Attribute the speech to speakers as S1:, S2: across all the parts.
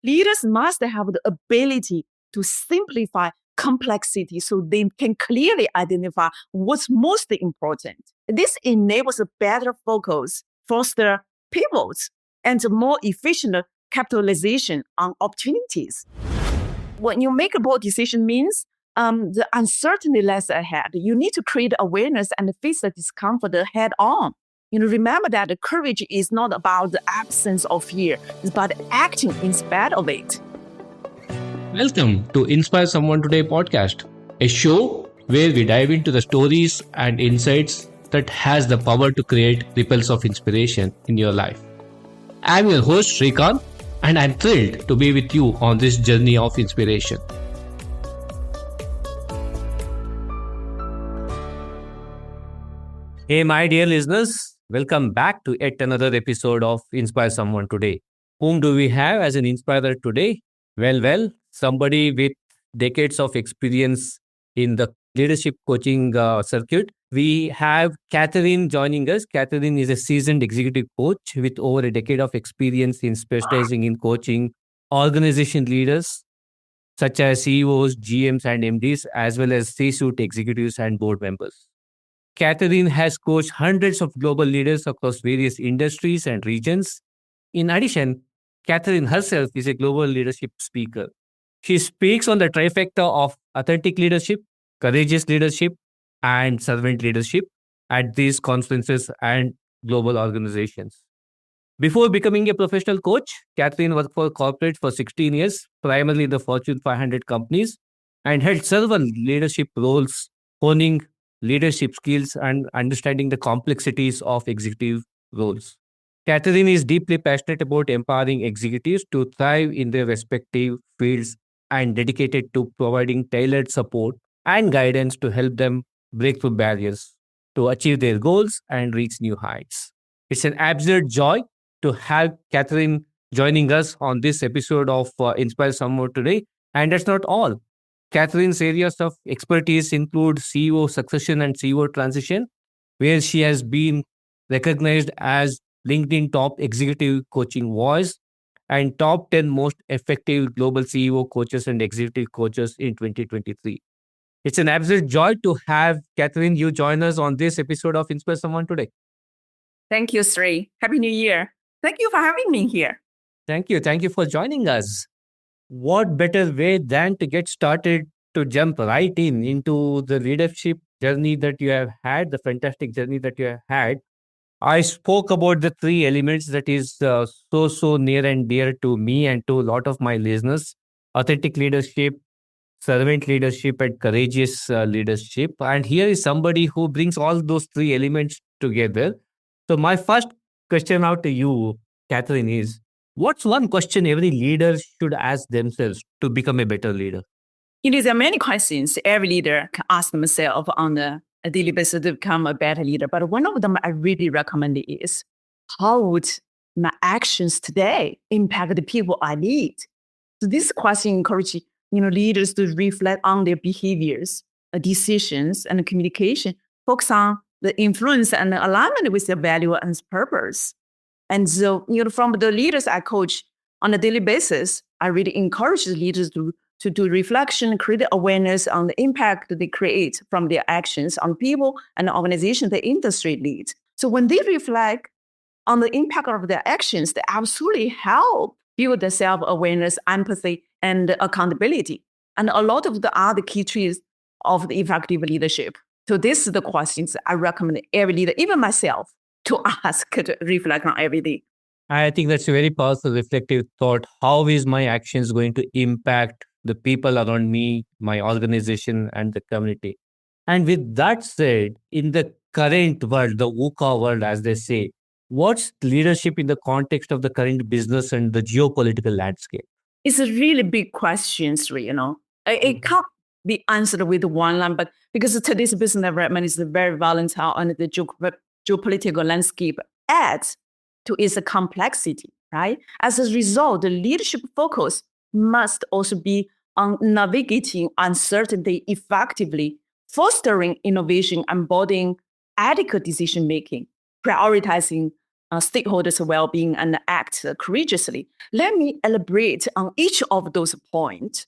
S1: Leaders must have the ability to simplify complexity so they can clearly identify what's most important. This enables a better focus, foster pivots, and more efficient capitalization on opportunities. When you make a bold decision means the uncertainty lies ahead. You need to create awareness and face the discomfort head on. Remember that courage is not about the absence of fear, it's about acting in spite of it.
S2: Welcome to Inspire Someone Today podcast, a show where we dive into the stories and insights that has the power to create ripples of inspiration in your life. I'm your host Shrikant, and I'm thrilled to be with you on this journey of inspiration. Hey, my dear listeners, welcome back to yet another episode of Inspire Someone Today. Whom do we have as an inspirer today? Well, somebody with decades of experience in the leadership coaching circuit. We have Catherine joining us. Catherine is a seasoned executive coach with over a decade of experience in specializing in coaching organization leaders such as CEOs, GMs, and MDs, as well as C-suite executives and board members. Catherine has coached hundreds of global leaders across various industries and regions. In addition, Catherine herself is a global leadership speaker. She speaks on the trifecta of authentic leadership, courageous leadership, and servant leadership at these conferences and global organizations. Before becoming a professional coach, Catherine worked for corporate for 16 years, primarily in the Fortune 500 companies, and held several leadership roles, honing leadership skills and understanding the complexities of executive roles. Catherine is deeply passionate about empowering executives to thrive in their respective fields and dedicated to providing tailored support and guidance to help them break through barriers to achieve their goals and reach new heights. It's an absolute joy to have Catherine joining us on this episode of Inspire Someone Today. And that's not all. Catherine's areas of expertise include CEO succession and CEO transition, where she has been recognized as LinkedIn Top Executive Coaching Voice and Top 10 Most Effective Global CEO Coaches and Executive Coaches in 2023. It's an absolute joy to have Catherine, you join us on this episode of Inspire Someone Today.
S1: Thank you, Sri. Happy New Year. Thank you for having me here.
S2: Thank you. Thank you for joining us. What better way than to get started to jump right into the leadership journey that you have had, the fantastic journey that you have had. I spoke about the three elements that is so near and dear to me and to a lot of my listeners: authentic leadership, servant leadership, and courageous leadership. And here is somebody who brings all those three elements together. So my first question out to you, Catherine, is what's one question every leader should ask themselves to become a better leader?
S1: There are many questions every leader can ask themselves on a daily basis to become a better leader. But one of them I really recommend is, how would my actions today impact the people I lead? So this question encourages leaders to reflect on their behaviors, decisions, and communication, focus on the influence and the alignment with their value and purpose. And so, from the leaders I coach on a daily basis, I really encourage the leaders to do reflection, create awareness on the impact they create from their actions on people and the organization the industry leads. So when they reflect on the impact of their actions, they absolutely help build the self-awareness, empathy, and accountability. And a lot of the other key traits of the effective leadership. So this is the questions I recommend every leader, even myself, to ask, to reflect on every day.
S2: I think that's a very powerful reflective thought. How is my actions going to impact the people around me, my organization, and the community? And with that said, in the current world, the VUCA world, as they say, what's leadership in the context of the current business and the geopolitical landscape?
S1: It's a really big question, It can't be answered with one line, but because today's business environment is very volatile and the geopolitical landscape adds to its complexity, right? As a result, the leadership focus must also be on navigating uncertainty effectively, fostering innovation, embodying ethical decision-making, prioritizing stakeholders' well-being and act courageously. Let me elaborate on each of those points.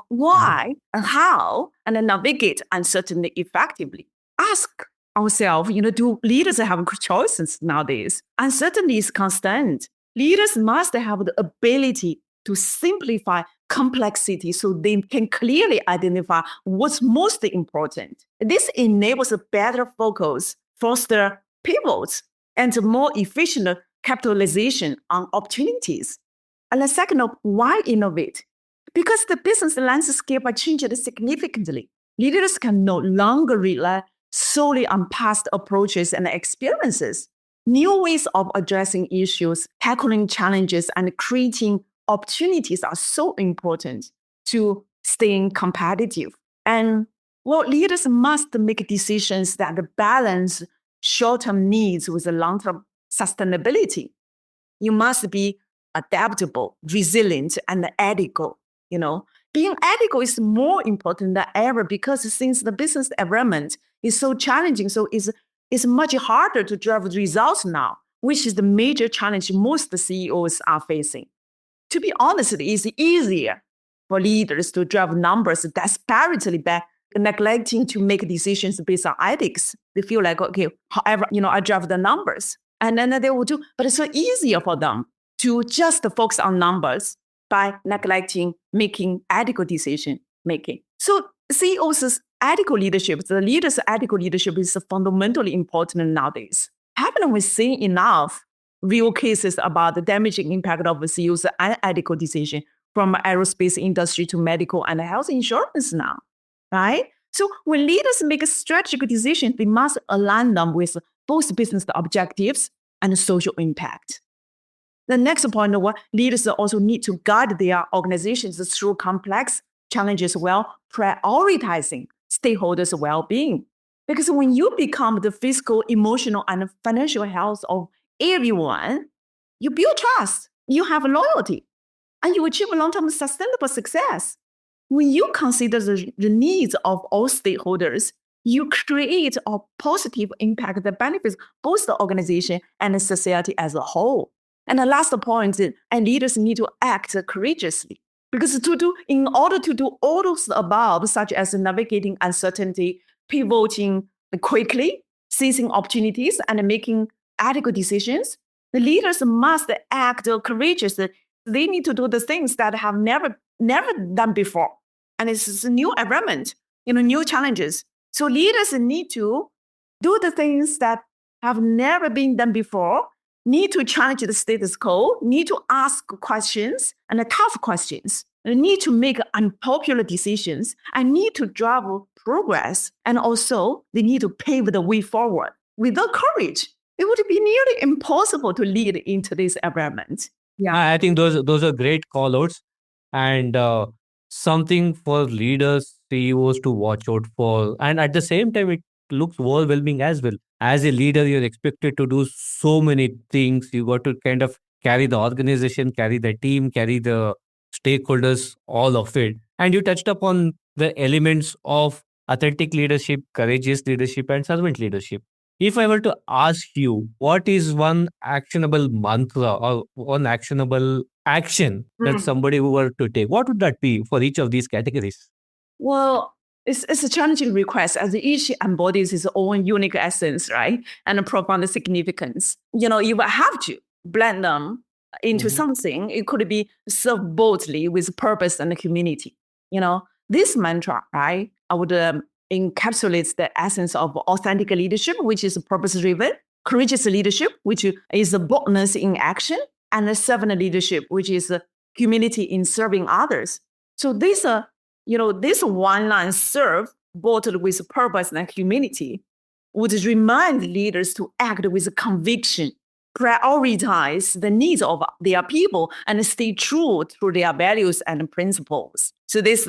S1: Why and how, and then navigate uncertainty effectively. Ask ourselves, do leaders have choices nowadays? Uncertainty is constant. Leaders must have the ability to simplify complexity so they can clearly identify what's most important. This enables a better focus, foster pivots, and more efficient capitalization on opportunities. And the second, why innovate? Because the business landscape has changed significantly. Leaders can no longer rely solely on past approaches and experiences. New ways of addressing issues, tackling challenges, and creating opportunities are so important to staying competitive. And leaders must make decisions that balance short-term needs with long-term sustainability. You must be adaptable, resilient, and ethical. Being ethical is more important than ever because since the business environment is so challenging, so it's much harder to drive results now, which is the major challenge most CEOs are facing. To be honest, it is easier for leaders to drive numbers desperately by neglecting to make decisions based on ethics. They feel like, okay, however, I drive the numbers. And then they will do, but it's so easier for them to just focus on numbers by neglecting making ethical decision making. So CEOs' ethical leadership, the leaders' ethical leadership is fundamentally important nowadays. Haven't we seen enough real cases about the damaging impact of CEOs' unethical decision from aerospace industry to medical and health insurance now, right? So when leaders make a strategic decision, they must align them with both business objectives and social impact. The next point, leaders also need to guide their organizations through complex challenges while prioritizing stakeholders' well-being. Because when you become the physical, emotional, and financial health of everyone, you build trust, you have loyalty, and you achieve long-term sustainable success. When you consider the needs of all stakeholders, you create a positive impact that benefits both the organization and the society as a whole. And the last point is, and leaders need to act courageously. Because in order to do all those above, such as navigating uncertainty, pivoting quickly, seizing opportunities, and making ethical decisions, the leaders must act courageously. They need to do the things that have never done before. And it's a new environment, new challenges. So leaders need to do the things that have never been done before, need to challenge the status quo, need to ask questions and tough questions, need to make unpopular decisions, and need to drive progress. And also, they need to pave the way forward. Without courage, it would be nearly impossible to lead in today's environment. Yeah,
S2: I think those are great call outs, and something for leaders, CEOs to watch out for. And at the same time, it looks overwhelming as well. As a leader, you're expected to do so many things. You got to kind of carry the organization, carry the team, carry the stakeholders, all of it. And you touched upon the elements of authentic leadership, courageous leadership, and servant leadership. If I were to ask you, what is one actionable mantra or one actionable action that somebody were to take, what would that be for each of these categories?
S1: Well, it's a challenging request as each embodies its own unique essence, right? And a profound significance. You will have to blend them into something. It could be served boldly with purpose and humility. This mantra, right? I would encapsulate the essence of authentic leadership, which is purpose-driven, courageous leadership, which is boldness in action, and a servant leadership, which is humility in serving others. So this one line served both with purpose and humility would remind leaders to act with conviction, prioritize the needs of their people, and stay true to their values and principles. So this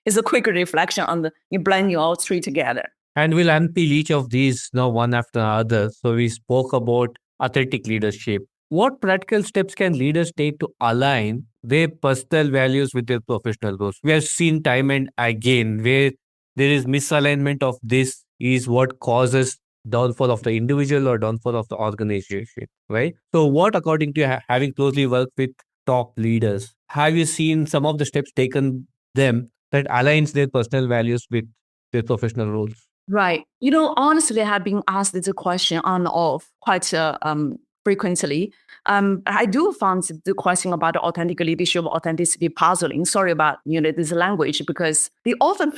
S1: is a quick reflection on you blending all three together.
S2: And we'll unpeel each of these now one after another. So we spoke about authentic leadership. What practical steps can leaders take to align their personal values with their professional goals? We have seen time and again where there is misalignment of this is what causes downfall of the individual or downfall of the organization, right? So what, according to you, having closely worked with top leaders, have you seen some of the steps taken them that aligns their personal values with their professional roles?
S1: Right. Honestly, I have been asked this question on and off quite frequently. I do find the question about authentic leadership, authenticity puzzling. Sorry about this language, because they often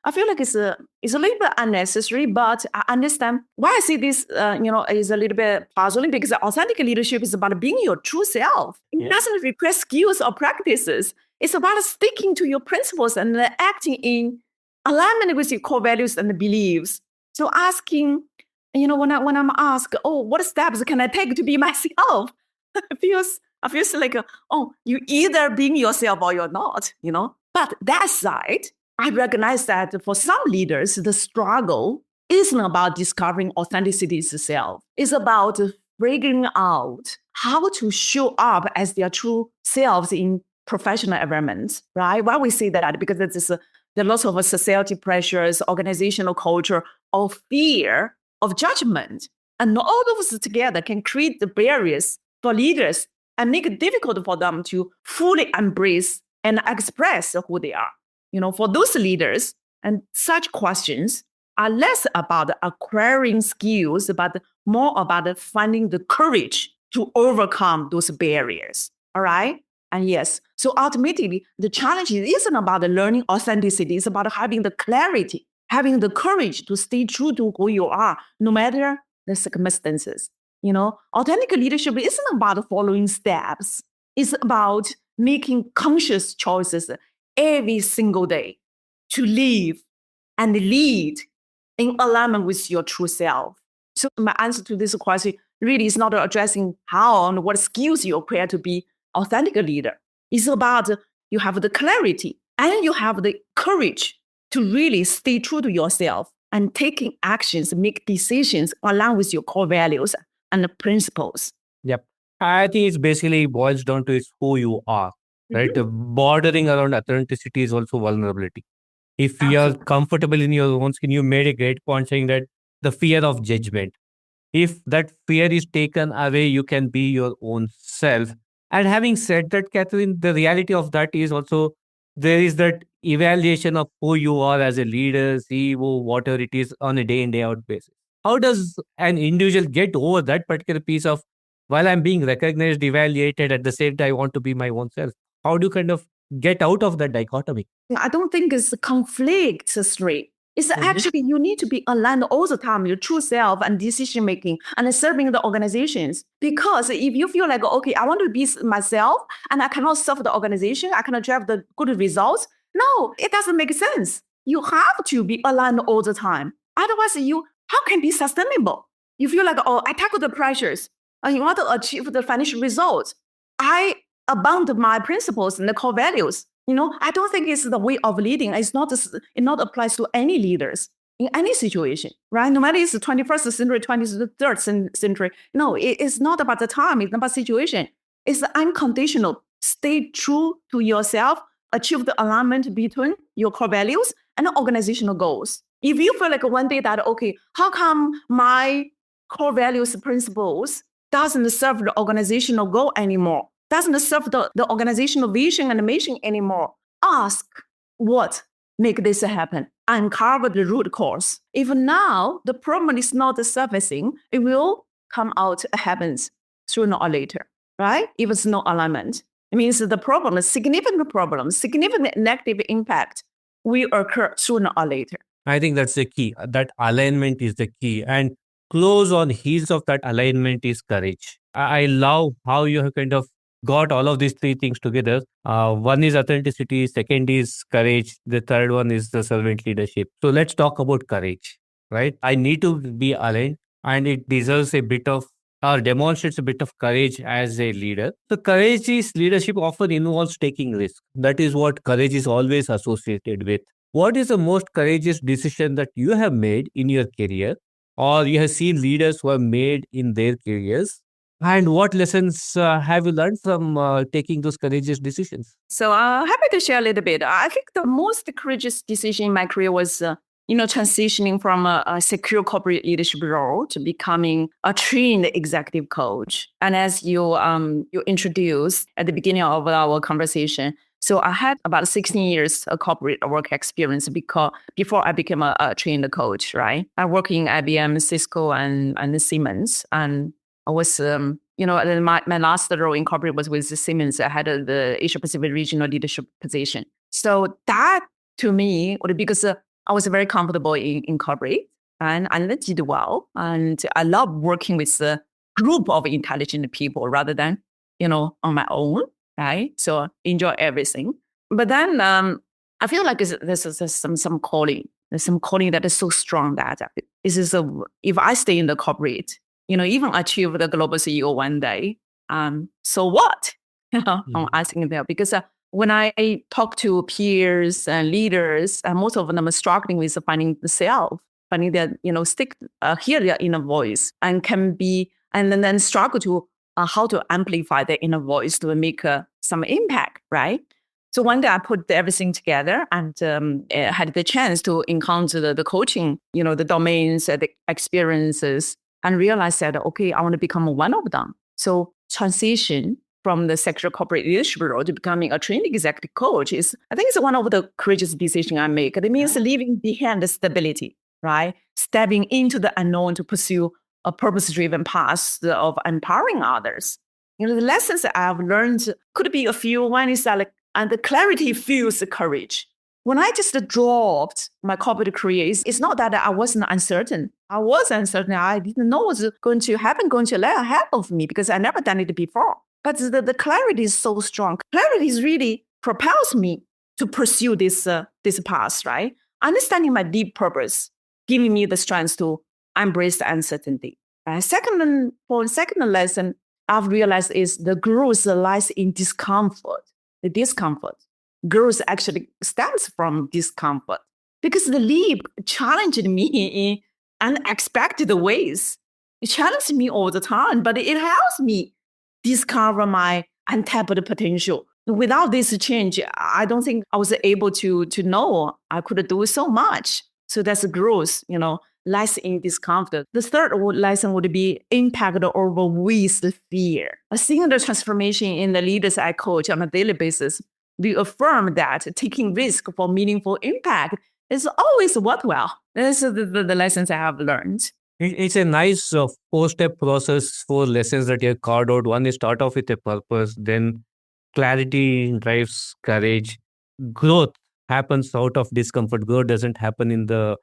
S1: I feel like it's a little bit unnecessary, but I understand why I see this is a little bit puzzling, because authentic leadership is about being your true self. It doesn't require skills or practices. It's about sticking to your principles and acting in alignment with your core values and beliefs. So asking, when I'm asked, oh, what steps can I take to be myself? I feels like, you either being yourself or you're not, But that side, I recognize that for some leaders, the struggle isn't about discovering authenticity itself. It's about figuring out how to show up as their true selves in professional environments, right? Why we say that? Because there are lots of society pressures, organizational culture, or fear of judgment. And all those together can create the barriers for leaders and make it difficult for them to fully embrace and express who they are. For those leaders, and such questions are less about acquiring skills, but more about finding the courage to overcome those barriers. All right? And yes, so ultimately, the challenge isn't about learning authenticity. It's about having the clarity, having the courage to stay true to who you are, no matter the circumstances. Authentic leadership isn't about following steps. It's about making conscious choices every single day to live and lead in alignment with your true self. So my answer to this question really is not addressing how and what skills you acquire to be authentic leader. It's about you have the clarity and you have the courage to really stay true to yourself and taking actions, make decisions along with your core values and the principles.
S2: Yep. I think it basically boils down to it's who you are, right? Bordering around authenticity is also vulnerability. If you are comfortable in your own skin, you made a great point saying that the fear of judgment. If that fear is taken away, you can be your own self. And having said that, Catherine, the reality of that is also there is that evaluation of who you are as a leader, CEO, whatever it is, on a day in, day out basis. How does an individual get over that particular piece of, while I'm being recognized, evaluated, at the same time, I want to be my own self? How do you kind of get out of that dichotomy?
S1: I don't think it's conflict straight. It's actually you need to be aligned all the time, your true self and decision making and serving the organizations. Because if you feel like, okay, I want to be myself and I cannot serve the organization, I cannot drive the good results. No, it doesn't make sense. You have to be aligned all the time. Otherwise, how can be sustainable? You feel like, oh, I tackle the pressures. You want to achieve the financial results. I abound my principles and the core values. I don't think it's the way of leading. It not applies to any leaders in any situation, right? No matter it's the 21st century, 23rd century. No, it's not about the time. It's not about situation. It's unconditional. Stay true to yourself. Achieve the alignment between your core values and organizational goals. If you feel like one day that, okay, how come my core values principles doesn't serve the organizational goal anymore? Doesn't serve the organizational vision and mission anymore. Ask what make this happen. Uncover the root cause. If now the problem is not surfacing, it will come out, happens sooner or later, right? If it's no alignment, it means the significant negative impact will occur sooner or later.
S2: I think that's the key. That alignment is the key. And close on heels of that alignment is courage. I love how you have kind of got all of these three things together. One is authenticity, second is courage, the third one is the servant leadership. So let's talk about courage, right? I need to be aligned and it deserves a bit of or demonstrates a bit of courage as a leader. So courage is leadership often involves taking risk. That is what courage is always associated with. What is the most courageous decision that you have made in your career or you have seen leaders who have made in their careers? And what lessons have you learned from taking those courageous decisions?
S1: So happy to share a little bit. I think the most courageous decision in my career was transitioning from a secure corporate leadership role to becoming a trained executive coach. And as you introduced at the beginning of our conversation, so I had about 16 years of corporate work experience before I became a trained coach, right? I worked in IBM, Cisco, and Siemens. And I was, my last role in corporate was with Siemens. I had the Asia Pacific regional leadership position. So that to me, because I was very comfortable in corporate and I did well. And I love working with a group of intelligent people rather than, on my own, right? So enjoy everything. But then I feel like there's some calling. There's some calling that is so strong that if I stay in the corporate, even achieve the global CEO one day, so what? I'm asking them because when I talk to peers and leaders, most of them are struggling with finding the self, finding their, hear their inner voice and then struggle to how to amplify their inner voice to make some impact, right? So one day I put everything together and had the chance to encounter the coaching, the domains, the experiences, and realized that, okay, I want to become one of them. So transition from the sector corporate leadership role to becoming a trained executive coach I think it's one of the courageous decisions I make. It means leaving behind the stability, right? Stepping into the unknown to pursue a purpose-driven path of empowering others. The lessons that I've learned could be a few. One is that and the clarity fuels the courage. When I just dropped my corporate career, it's not that I wasn't uncertain. I was uncertain. I didn't know what was going to happen, going to lay ahead of me because I never done it before. But the clarity is so strong. Clarity is really propels me to pursue this path, right? Understanding my deep purpose, giving me the strength to embrace the uncertainty. Second lesson I've realized is the growth lies in discomfort. The discomfort. Growth actually stems from discomfort because the leap challenged me in unexpected ways. It challenged me all the time, but it helps me discover my untapped potential. Without this change, I don't think I was able to know I could do so much. So that's growth, lies in discomfort. The third lesson would be impact over with fear. Seeing the transformation in the leaders I coach on a daily basis, we affirm that taking risk for meaningful impact is always worthwhile. These are the lessons I have learned.
S2: It's a nice four-step process, four lessons that you have carved out. One is start off with a purpose, then clarity drives courage. Growth happens out of discomfort. Growth doesn't happen in the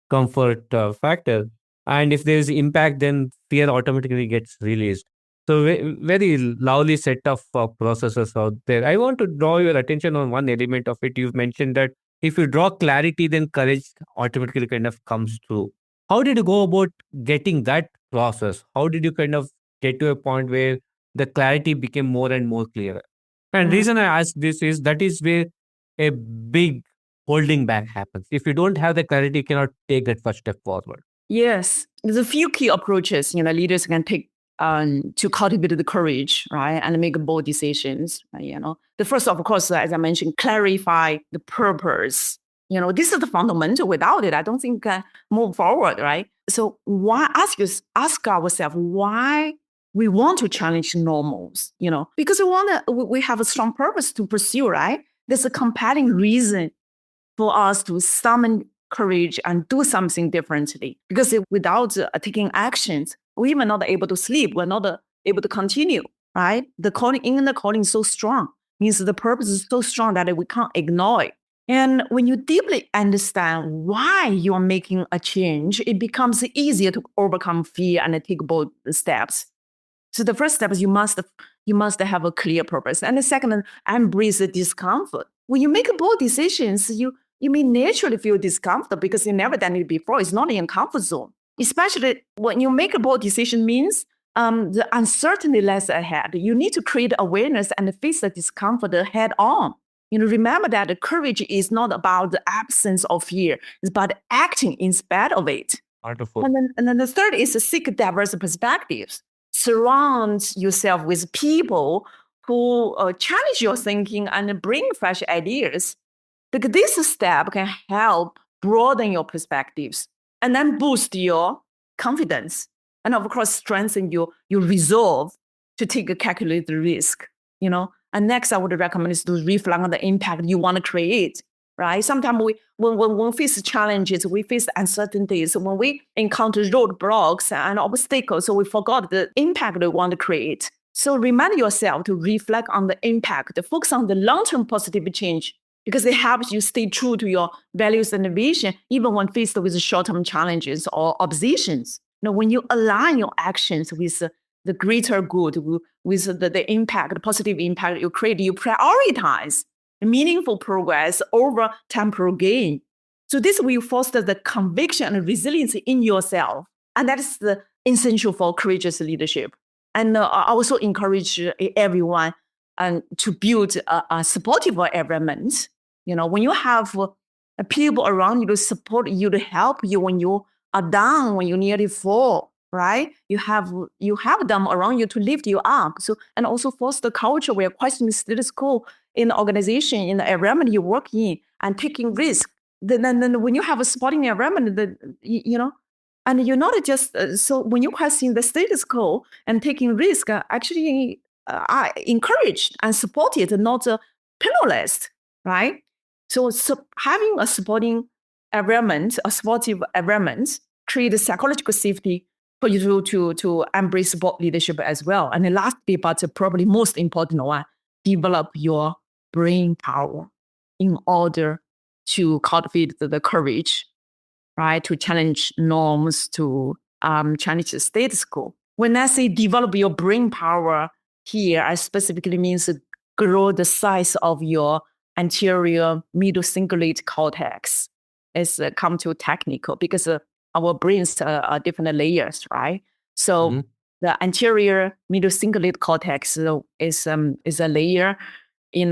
S2: comfort factor. And if there is impact, then fear automatically gets released. So very lovely set of processes out there. I want to draw your attention on one element of it. You've mentioned that if you draw clarity, then courage automatically kind of comes through. How did you go about getting that process? How did you kind of get to a point where the clarity became more and more clear? And reason I ask this is that is where a big holding back happens. If you don't have the clarity, you cannot take that first step forward.
S1: Yes, there's a few key approaches leaders can take to cultivate the courage, right, and make bold decisions. The first, of course, as I mentioned, clarify the purpose. This is the fundamental. Without it, I don't think move forward, right? So why ask ourselves why we want to challenge normals? Because we have a strong purpose to pursue, right? There's a compelling reason for us to summon courage and do something differently. Because without taking actions, we were not able to sleep. We're not able to continue, right? The inner calling is so strong, means the purpose is so strong that we can't ignore it. And when you deeply understand why you are making a change, it becomes easier to overcome fear and take bold steps. So the first step is you must have a clear purpose. And the second, embrace the discomfort. When you make bold decisions, you may naturally feel discomfort because you never done it before. It's not in your comfort zone. Especially when you make a bold decision means the uncertainty lies ahead. You need to create awareness and face the discomfort head on. Remember that the courage is not about the absence of fear. It's about acting in spite of it.
S2: Wonderful.
S1: And then the third is to seek diverse perspectives. Surround yourself with people who challenge your thinking and bring fresh ideas. Because this step can help broaden your perspectives, and then boost your confidence. And of course, strengthen your resolve to take a calculated risk, And next, I would recommend is to reflect on the impact you want to create, right? Sometimes when we face challenges, we face uncertainties, when we encounter roadblocks and obstacles, so we forgot the impact we want to create. So remind yourself to reflect on the impact, focus on the long-term positive change, because it helps you stay true to your values and vision, even when faced with short-term challenges or oppositions. When you align your actions with the greater good, with the impact, the positive impact you create, you prioritize meaningful progress over temporal gain. So this will foster the conviction and resilience in yourself. And that is the essential for courageous leadership. And I also encourage everyone to build a supportive environment. When you have people around you to support you, to help you when you are down, when you nearly fall, right? You have them around you to lift you up. So, and also foster culture where questioning is status quo in the organization, in the environment you work in, and taking risk. Then when you have a supporting environment, and you're not just, so when you question the status quo and taking risk, actually are encouraged and supported, not penalized, right? So having a supportive environment creates psychological safety for you to embrace sport leadership as well. And the last but probably most important one, develop your brain power in order to cultivate the courage, right, to challenge norms, to challenge the status quo. When I say develop your brain power here, I specifically means grow the size of your anterior middle cingulate cortex. It's come to technical because our brains are different layers, right? So the anterior middle cingulate cortex is a layer in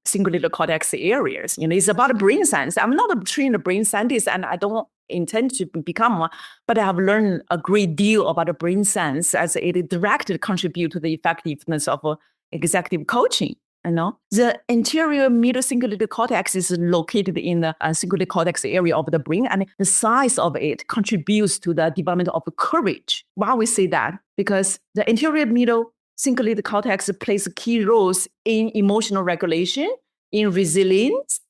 S1: cingulate cortex areas. It's about brain science. I'm not a trained brain scientist, and I don't intend to become one, but I have learned a great deal about the brain science as it directly contributes to the effectiveness of executive coaching. The anterior middle cingulate cortex is located in the cingulate cortex area of the brain, and the size of it contributes to the development of courage. Why we say that? Because the anterior middle cingulate cortex plays key roles in emotional regulation, in resilience,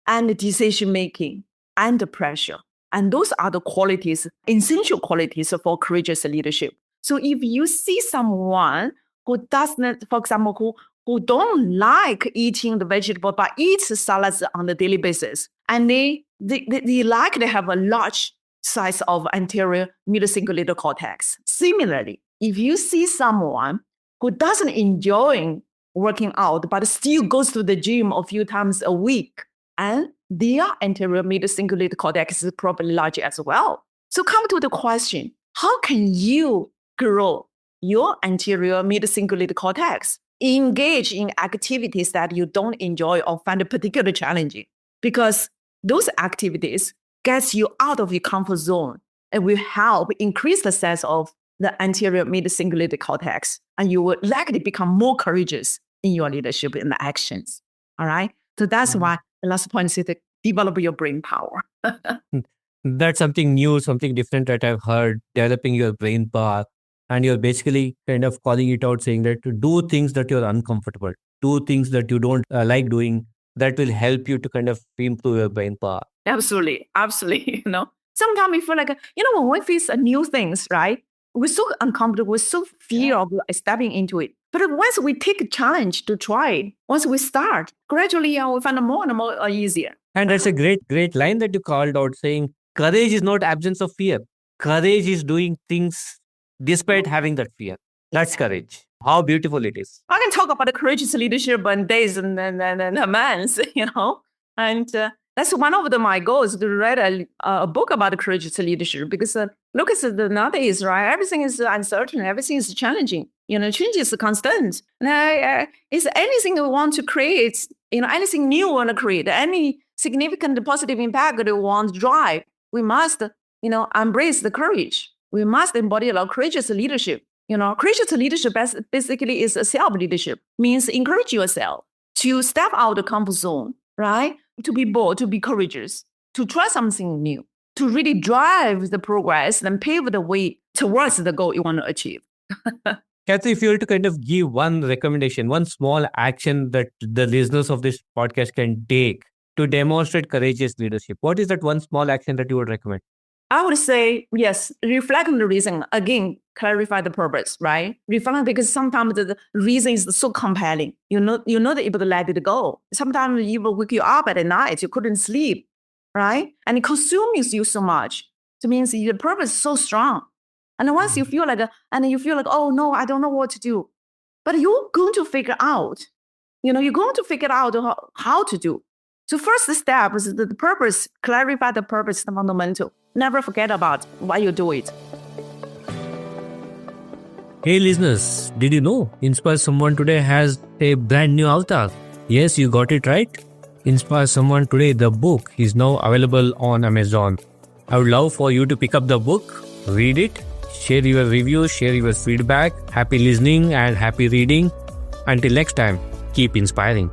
S1: and decision-making, and pressure. And those are the qualities, essential qualities for courageous leadership. So if you see someone who doesn't, for example, who don't like eating the vegetable but eats salads on a daily basis, and they likely have a large size of anterior middle cingulate cortex. Similarly, if you see someone who doesn't enjoy working out but still goes to the gym a few times a week, and their anterior middle cingulate cortex is probably large as well. So come to the question, how can you grow your anterior middle cingulate cortex? Engage in activities that you don't enjoy or find particularly challenging, because those activities gets you out of your comfort zone and will help increase the size of the anterior middle cingulate cortex, and you will likely become more courageous in your leadership and actions. All right. So that's why the last point is to develop your brain power.
S2: That's something new, something different that I've heard, developing your brain power. And you're basically kind of calling it out, saying that to do things that you're uncomfortable, do things that you don't like doing, that will help you to kind of improve your brain power.
S1: Absolutely. Sometimes we feel like, when we face new things, right? We're so uncomfortable, we're so fear of stepping into it. But once we take a challenge to try it, once we start, gradually we find it more and more easier.
S2: And that's a great line that you called out, saying courage is not absence of fear. Courage is doing things despite having that fear. That's courage. How beautiful it is.
S1: I can talk about the courageous leadership in days and months, and that's one of my goals, to write a book about courageous leadership, because look at the nowadays, right? Everything is uncertain, everything is challenging. Change is constant. And is anything we want to create, anything new we want to create, any significant positive impact we want to drive, we must, embrace the courage. We must embody a courageous leadership. Courageous leadership basically is a self-leadership, means encourage yourself to step out of the comfort zone, right? To be bold, to be courageous. to try something new, to really drive the progress and pave the way towards the goal you want to achieve.
S2: Kathy, if you were to kind of give one recommendation, one small action that the listeners of this podcast can take to demonstrate courageous leadership, what is that one small action that you would recommend?
S1: I would say, yes, reflect on the reason. Again, clarify the purpose, right? Reflect, because sometimes the reason is so compelling. You're not able to let it go. Sometimes it even wake you up at night. You couldn't sleep, right? And it consumes you so much. It means the purpose is so strong. And once you feel like, oh no, I don't know what to do. But you're going to figure out, you're going to figure out how to do. So first step is the purpose, clarify the purpose, the fundamental. Never forget about why you do it.
S2: Hey listeners, did you know Inspire Someone Today has a brand new avatar? Yes, you got it right. Inspire Someone Today, the book, is now available on Amazon. I would love for you to pick up the book, read it, share your reviews, share your feedback. Happy listening and happy reading. Until next time, keep inspiring.